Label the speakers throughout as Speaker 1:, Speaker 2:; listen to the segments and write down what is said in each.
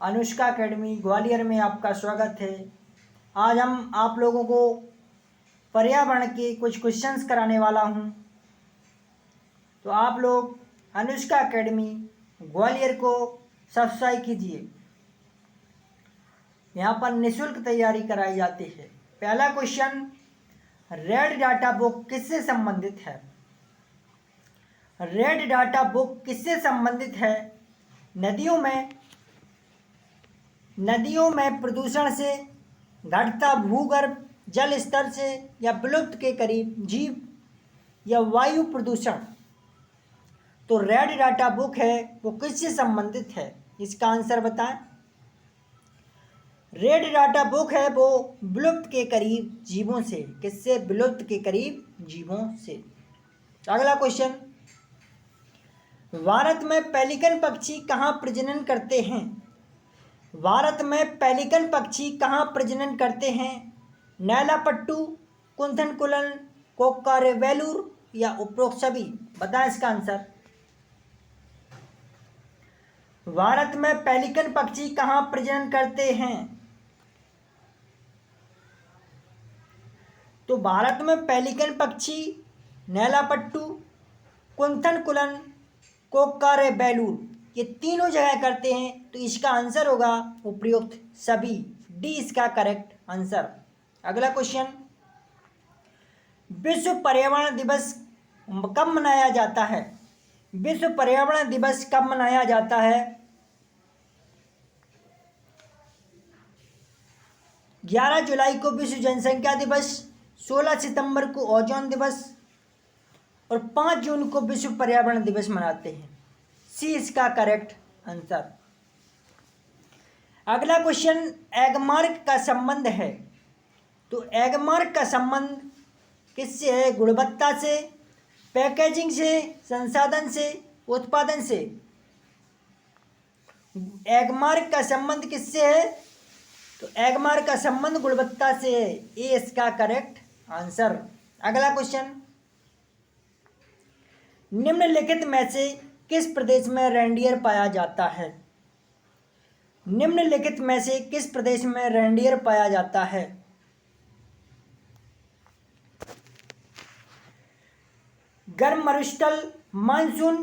Speaker 1: Anushka academy Gwalior में आपका स्वागत है। आज हम आप लोगों को पर्यावरण के कुछ क्वेश्चंस कराने वाला हूं। तो आप लोग अनुष्का एकेडमी ग्वालियर को सब्सक्राइब कीजिए। यहाँ पर निःशुल्क तैयारी कराई जाती है। पहला क्वेश्चन, रेड डाटा बुक किससे संबंधित है? रेड डाटा बुक किससे संबंधित है? नदियों में प्रदूषण से, घटता भूगर्भ जल स्तर से, या विलुप्त के करीब जीव, या वायु प्रदूषण। तो रेड डाटा बुक है वो किससे संबंधित है? इसका आंसर बताएं। रेड डाटा बुक है वो विलुप्त के करीब जीवों से। किससे? विलुप्त के करीब जीवों से। अगला क्वेश्चन, भारत में पेलिकन पक्षी कहाँ प्रजनन करते हैं? भारत में पेलिकन पक्षी कहाँ प्रजनन करते हैं? नैलापट्टू, कुंथनकुलन, कोक्कारेवेलूर, या उपरोक्त सभी। बताएं इसका आंसर। भारत में पेलिकन पक्षी कहाँ प्रजनन करते हैं? तो भारत में पेलिकन पक्षी नैलापट्टू, कुंथनकुलन, कोक्कारेवेलूर ये तीनों जगह करते हैं। तो इसका आंसर होगा उपयुक्त सभी। डी इसका करेक्ट आंसर। अगला क्वेश्चन, विश्व पर्यावरण दिवस कब मनाया जाता है? विश्व पर्यावरण दिवस कब मनाया जाता है? 11 जुलाई को विश्व जनसंख्या दिवस, 16 सितंबर को ओजोन दिवस, और 5 जून को विश्व पर्यावरण दिवस मनाते हैं। सी इसका करेक्ट आंसर। अगला क्वेश्चन, एगमार्क का संबंध है। तो एगमार्क का संबंध किससे है? गुणवत्ता से, पैकेजिंग से, संसाधन से, उत्पादन से। एगमार्क का संबंध किससे है? तो एगमार्क का संबंध गुणवत्ता से है। ए इसका करेक्ट आंसर। अगला क्वेश्चन, निम्नलिखित में से किस प्रदेश में रेंडियर पाया जाता है? निम्नलिखित में से किस प्रदेश में रेंडियर पाया जाता है? गर्म मरुस्थल, मानसून,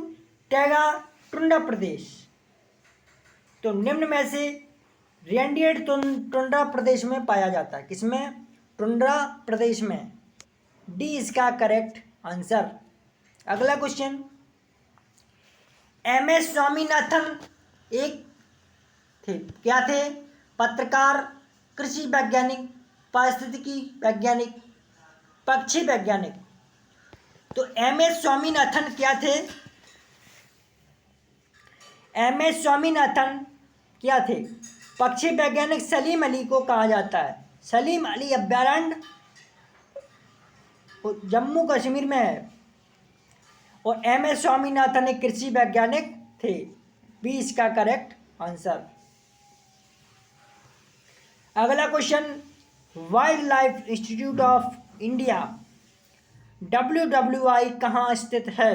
Speaker 1: टैगा, टुंड्रा प्रदेश। तो निम्न में से रेंडियर टुंड्रा प्रदेश में पाया जाता है। किसमें? टुंड्रा प्रदेश में। डी इसका करेक्ट आंसर। अगला क्वेश्चन, एम एस स्वामीनाथन एक थे, क्या थे? पत्रकार, कृषि वैज्ञानिक, पारिस्थितिकी वैज्ञानिक, पक्षी वैज्ञानिक। तो एम एस स्वामीनाथन क्या थे? एम एस स्वामीनाथन क्या थे? पक्षी वैज्ञानिक सलीम अली को कहा जाता है। सलीम अली अभयारण्य जम्मू कश्मीर में है। और एम एस स्वामीनाथन एक कृषि वैज्ञानिक थे। बी इसका करेक्ट आंसर। अगला question, wild life institute of India WWI कहाँ स्थित है?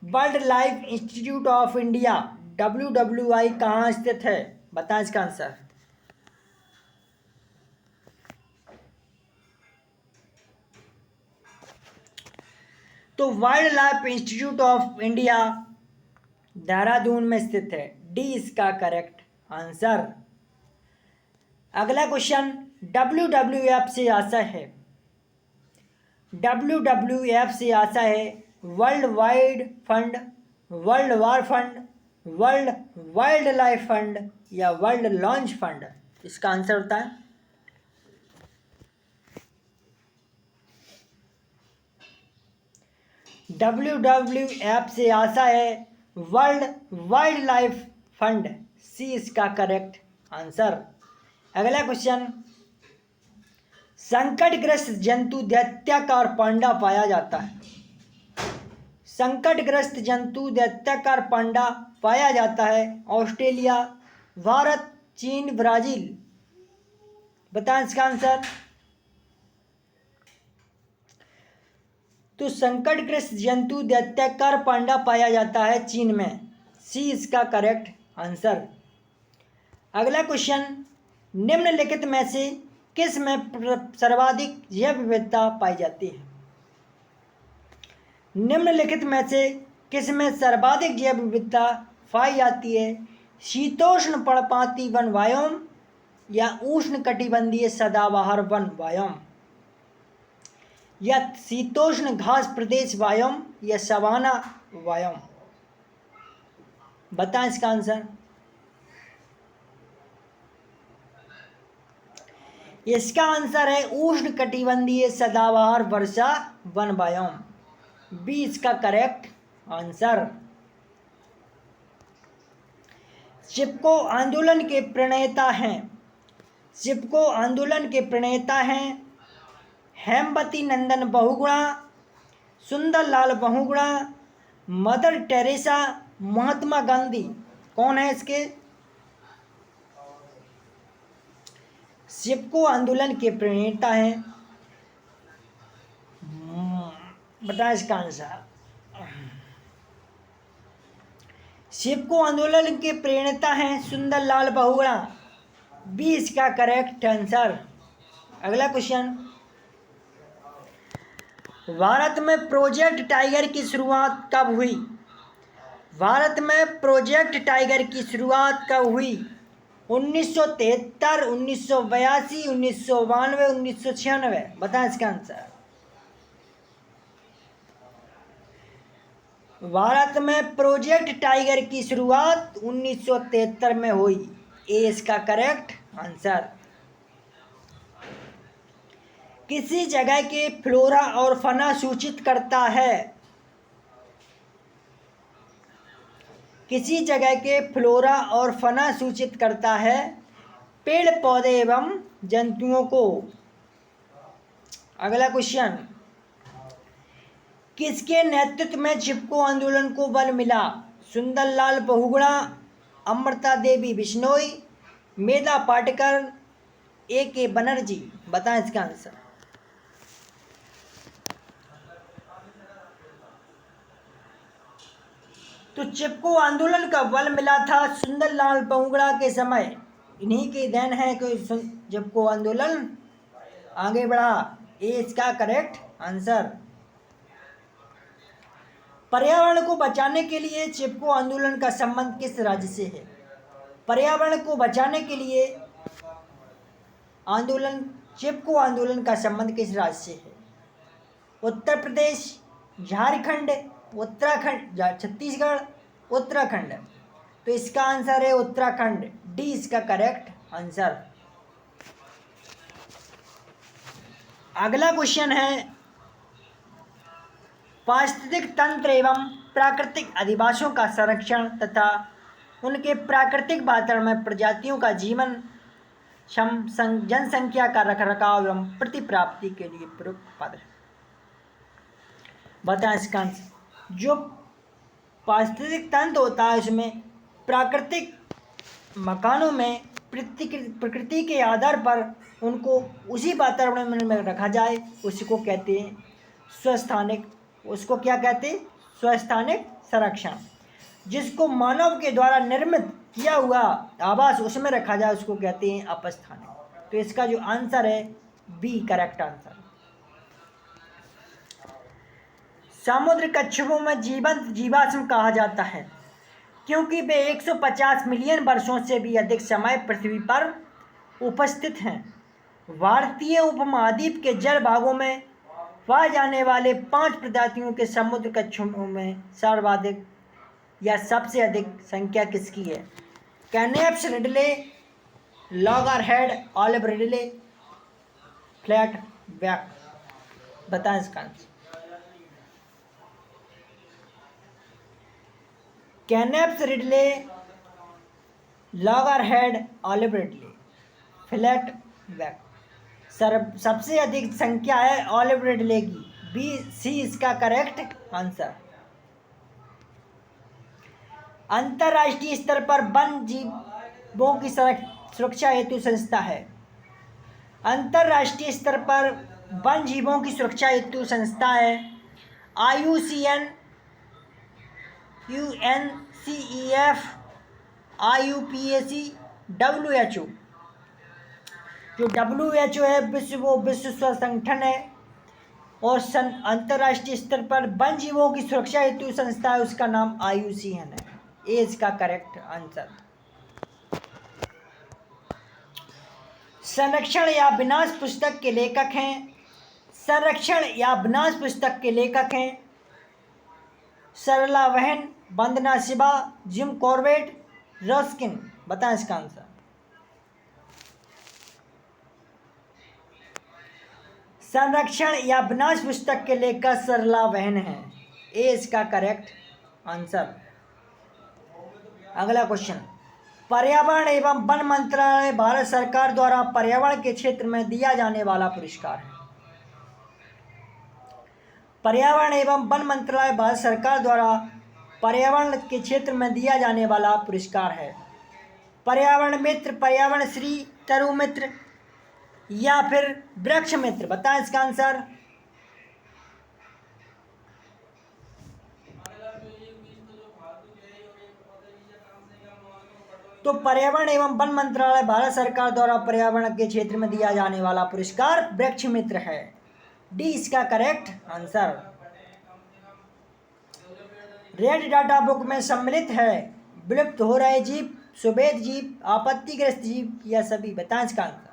Speaker 1: Wild life institute of India WWI कहाँ स्थित है? बताएं इसका आंसर। तो wild life institute of India Dehradun में स्थित है। डी इसका करेक्ट आंसर। अगला क्वेश्चन, WWF से आशा है। WWF से आशा है world wide fund, world war fund, world wild life fund, या वर्ल्ड लॉन्च फंड। इसका आंसर होता है WWF से आशा है वर्ल्ड वाइल्ड लाइफ फंड। सी इसका करेक्ट आंसर। अगला क्वेश्चन, संकटग्रस्त जंतु दैत्याकार पांडा पाया जाता है। संकटग्रस्त जंतु दैत्याकार पांडा पाया जाता है ऑस्ट्रेलिया, भारत, चीन, ब्राजील। बताएं इसका आंसर। तो संकटग्रस्त जंतु दैत्याकार पांडा पाया जाता है चीन में। सी इसका करेक्ट आंसर। अगला क्वेश्चन, निम्नलिखित में से किस में सर्वाधिक जैव विविधता पाई जाती है? निम्नलिखित में से किस में सर्वाधिक जैव विविधता पाई जाती है? शीतोष्ण पर्णपाती वन वायोम या उष्ण कटिबंधीय सदाबहार वन वायोम या शीतोष्ण घास प्रदेश वायोम या सवाना वायोम? बताएं इसका आंसर। इसका आंसर है उष्ण कटिबंधीय सदाबहार वर्षा वन वायोम, बी इसका करेक्ट आंसर। चिपको आंदोलन के प्रणेता हैं, चिपको आंदोलन के प्रणेता हैं हेमवती नंदन बहुगुणा, सुंदरलाल बहुगुणा, मदर टेरेसा, महात्मा गांधी। कौन है इसके? चिपको आंदोलन के प्रणेता हैं, बताएं इसका आंसर। चिपको आंदोलन के प्रणेता हैं सुंदरलाल बहुगुणा, बी इसका करेक्ट आंसर। अगला क्वेश्चन, भारत में प्रोजेक्ट टाइगर की शुरुआत कब हुई? भारत में प्रोजेक्ट टाइगर की शुरुआत कब हुई? 1973, 1982, 1992, 1996? बताएं इसका आंसर। भारत में प्रोजेक्ट टाइगर की शुरुआत 1973 में हुई, ए इसका करेक्ट आंसर। किसी जगह के फ्लोरा और फना सूचित करता है, किसी जगह के फ्लोरा और फना सूचित करता है पेड़ पौधे एवं जंतुओं को। अगला क्वेश्चन, किसके नेतृत्व में चिपको आंदोलन को बल मिला? सुंदरलाल बहुगुणा, अमृता देवी बिश्नोई, मेधा पाटकर, A.K. बनर्जी? बताएं इसका आंसर। तो चिपको आंदोलन का बल मिला था सुंदरलाल बहुगुणा के समय, इन्हीं की देन है कि चिपको आंदोलन आगे बढ़ा, ए इसका करेक्ट आंसर। पर्यावरण को बचाने के लिए चिपको आंदोलन का संबंध किस राज्य से है? पर्यावरण को बचाने के लिए चिपको आंदोलन का संबंध किस राज्य से है? उत्तर प्रदेश, झारखंड, उत्तराखंड, छत्तीसगढ़, उत्तराखंड? तो इसका आंसर है उत्तराखंड, डी इसका करेक्ट आंसर। अगला क्वेश्चन है, पारिस्थितिक तंत्र एवं प्राकृतिक अधिवासों का संरक्षण तथा उनके प्राकृतिक वातावरण में प्रजातियों का जीवन जनसंख्या का रखरखाव एवं प्रतिप्राप्ति के लिए प्रयुक्त पद है। बताएं इसका आंसर। जो पारिस्थितिक तंत्र होता है उसमें प्राकृतिक मकानों में प्रकृति के आधार पर उनको उसी वातावरण में रखा जाए, उसको कहते हैं स्वस्थानिक, उसको क्या कहते हैं? स्वस्थानिक संरक्षण। जिसको मानव के द्वारा निर्मित किया हुआ आवास उसमें रखा जाए उसको कहते हैं अपस्थानिक। तो इसका जो आंसर है बी करेक्ट आंसर। समुद्र कच्छपों में जीवंत जीवाश्म कहा जाता है क्योंकि वे 150 मिलियन वर्षों से भी अधिक समय पृथ्वी पर उपस्थित हैं। भारतीय उपमहाद्वीप के जल भागों में पाए जाने वाले 5 प्रजातियों के समुद्र कच्छपों में सर्वाधिक या सबसे अधिक संख्या किसकी है? Kemp's ridley, loggerhead, olive ridley, flat back? बताएं इसका answer. Kemp's ridley, loggerhead, olive ridley, flat back? सबसे अधिक संख्या है ऑलिव रिडले की, बी सी इसका करेक्ट आंसर। अंतर्राष्ट्रीय स्तर पर वन जीवों की सुरक्षा हेतु संस्था है। अंतर्राष्ट्रीय स्तर पर वन जीवों की सुरक्षा हेतु संस्था है IUCN UNCEF, IUPAC, WHO। जो WHO है विश्व स्वास्थ्य संगठन है और अंतर्राष्ट्रीय स्तर पर वन जीवों की सुरक्षा हेतु संस्था है, उसका नाम IUCN है। ये इसका करेक्ट आंसर। संरक्षण या विनाश पुस्तक के लेखक हैं। संरक्षण या विनाश पुस्तक के लेखक हैं सरला वहन, वंदना शिवा, जिम कॉर्बेट, रस्किन। बताएं इसका आंसर। संरक्षण या विनाश पुस्तक के लेखक सरला वहन है। ये इसका करेक्ट आंसर। अगला क्वेश्चन, पर्यावरण एवं वन मंत्रालय भारत सरकार द्वारा पर्यावरण के क्षेत्र में दिया जाने वाला पुरस्कार है। पर्यावरण एवं वन मंत्रालय भारत सरकार द्वारा पर्यावरण के क्षेत्र में दिया जाने वाला पुरस्कार है। पर्यावरण मित्र, पर्यावरण श्री, तरु मित्र या फिर वृक्ष मित्र। बताएं इसका आंसर। तो पर्यावरण एवं वन मंत्रालय भारत सरकार द्वारा पर्यावरण के क्षेत्र में दिया जाने वाला पुरस्कार वृक्ष मित्र है। डी इसका correct answer. Red data book में सम्मिलित है विलुप्त हो रहे जीव, सुभेद जीव, आपत्तिग्रस्त जीव या सभी। बताएं इसका आंसर।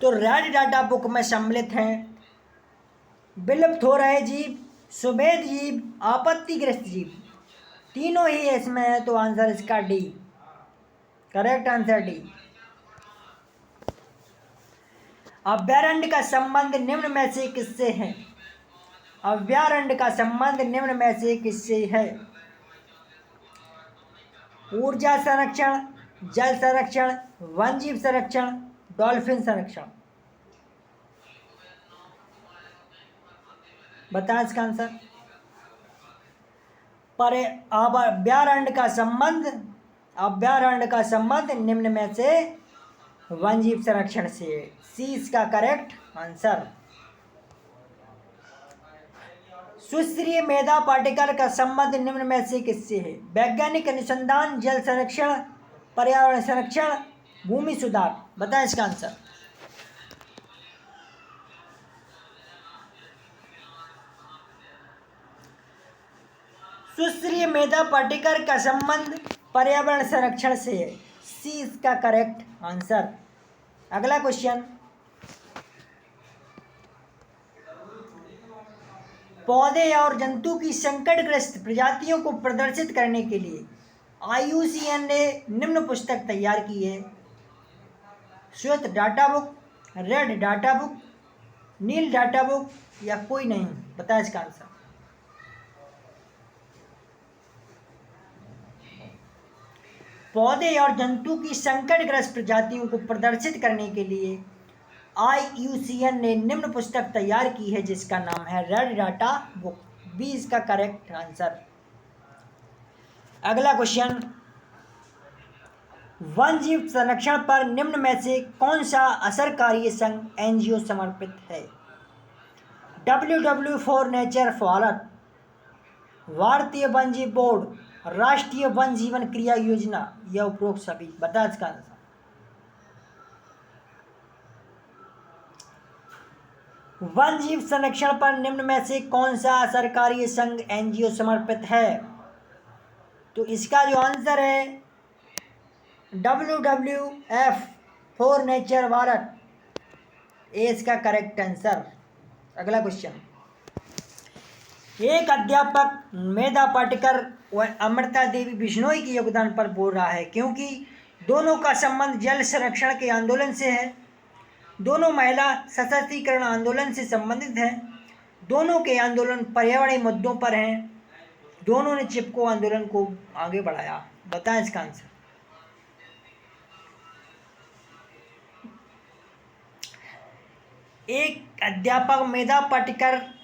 Speaker 1: तो रेड डाटा बुक में सम्मिलित हैं विलुप्त हो रहे जीव, सुभेद जीव, आपत्तिग्रस्त जीव, तीनों ही इसमें है। तो आंसर इसका डी, करेक्ट आंसर डी। अभयारण्य का संबंध निम्न में से किससे है? अभयारण्य का संबंध निम्न में से किससे है? ऊर्जा संरक्षण, जल संरक्षण, वन जीव संरक्षण, डॉल्फिन संरक्षण। बताएं इसका आंसर। पर अभयारण्य का संबंध निम्न में से वन जीव संरक्षण से है। सी इसका करेक्ट आंसर। सुश्री मेधा पाटेकर का संबंध निम्न में से किससे है? वैज्ञानिक अनुसंधान, जल संरक्षण, पर्यावरण संरक्षण, भूमि सुधार। बताएं इसका आंसर। सुश्री मेधा पाटेकर का संबंध पर्यावरण संरक्षण से है। सी इसका करेक्ट आंसर। अगला क्वेश्चन, पौधे और जंतु की संकटग्रस्त प्रजातियों को प्रदर्शित करने के लिए IUCN ने निम्न पुस्तक तैयार की है। श्वेत data book, red data book, नील डाटा बुक या कोई नहीं। बताएं इसका आंसर। पौधे और जंतु की संकटग्रस्त प्रजातियों को प्रदर्शित करने के लिए IUCN ने निम्न पुस्तक तैयार की है जिसका नाम है रेड डाटा बुक। बी इसका करेक्ट आंसर। अगला क्वेश्चन, वन जीव संरक्षण पर निम्न में से कौन सा असरकारी संघ NGO समर्पित है? WWF फॉर नेचर भारत, भारतीय वन जीव बोर्ड, राष्ट्रीय वन जीवन क्रिया योजना या उपरोक्त सभी। बता इसका आंसर। वन जीव संरक्षण पर निम्न में से कौन सा सरकारी संघ NGO समर्पित है? तो इसका जो आंसर है WWF फॉर नेचर भारत, ये इसका करेक्ट आंसर। अगला क्वेश्चन, एक अध्यापक मेधा पाटेकर व अमृता देवी बिश्नोई के योगदान पर बोल रहा है क्योंकि दोनों का संबंध जल संरक्षण के आंदोलन से है, दोनों महिला सशक्तिकरण आंदोलन से संबंधित हैं, दोनों के आंदोलन पर्यावरणीय मुद्दों पर हैं, दोनों ने चिपको आंदोलन को आगे बढ़ाया। बताएं इसका आंसर। एक अध्यापक मेधा पाटेकर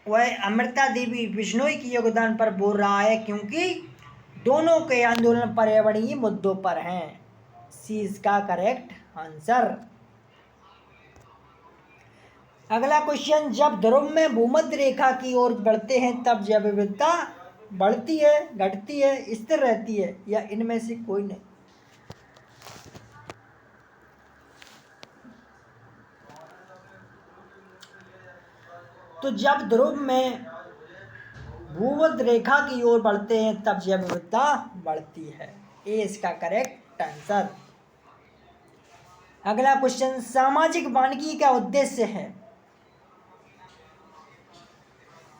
Speaker 1: वह अमृता देवी बिश्नोई के योगदान पर बोल रहा है क्योंकि दोनों के आंदोलन पर्यावरणीय मुद्दों पर हैं। सी इसका करेक्ट आंसर। अगला क्वेश्चन, जब ध्रुव में भूमध्य रेखा की ओर बढ़ते हैं तब जैव विविधता बढ़ती है, घटती है, स्थिर रहती है, या इनमें से कोई नहीं? तो जब ध्रुव में भूमध्य रेखा की ओर बढ़ते हैं तब जैव विविधता बढ़ती है। ए इसका करेक्ट आंसर। अगला क्वेश्चन, सामाजिक वानिकी का उद्देश्य है?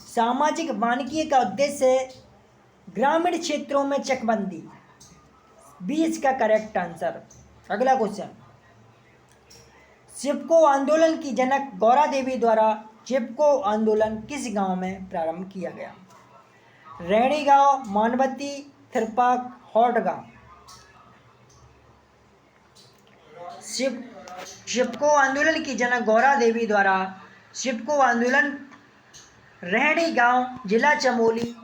Speaker 1: सामाजिक वानिकी का उद्देश्य है ग्रामीण क्षेत्रों में चकबंदी। बी इसका करेक्ट आंसर। अगला क्वेश्चन, चिपको आंदोलन की जनक गौरा देवी द्वारा चिपको आंदोलन किस गांव में प्रारंभ किया गया? रैणी गांव, मानवती, थिरपाक, हॉट गांव। चिपको आंदोलन की जनक गौरा देवी द्वारा चिपको आंदोलन रैणी गांव, जिला चमोली,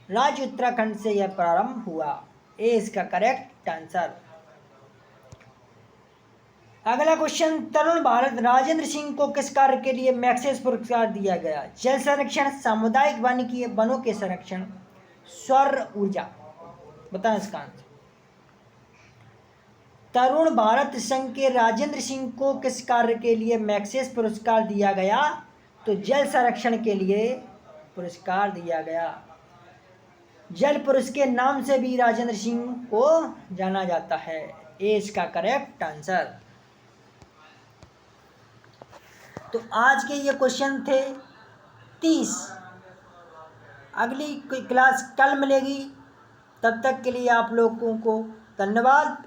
Speaker 1: राज्य उत्तराखंड से यह प्रारंभ हुआ। ए इसका करेक्ट आंसर। अगला क्वेश्चन, तरुण भारत राजेंद्र सिंह को किस कार्य के लिए मैग्सेसे पुरस्कार दिया गया? जल संरक्षण, सामुदायिक वानिकी, वनों के संरक्षण, सौर ऊर्जा। बताएं इसका आंसर। तरुण भारत संघ के राजेंद्र सिंह को किस कार्य के लिए मैग्सेसे पुरस्कार दिया गया? तो जल संरक्षण के लिए पुरस्कार दिया गया। जल पुरुष के नाम से भी राजेंद्र सिंह को जाना जाता है। ए इसका करेक्ट आंसर। तो आज के ये क्वेश्चन थे 30। अगली क्लास कल मिलेगी, तब तक के लिए आप लोगों को धन्यवाद।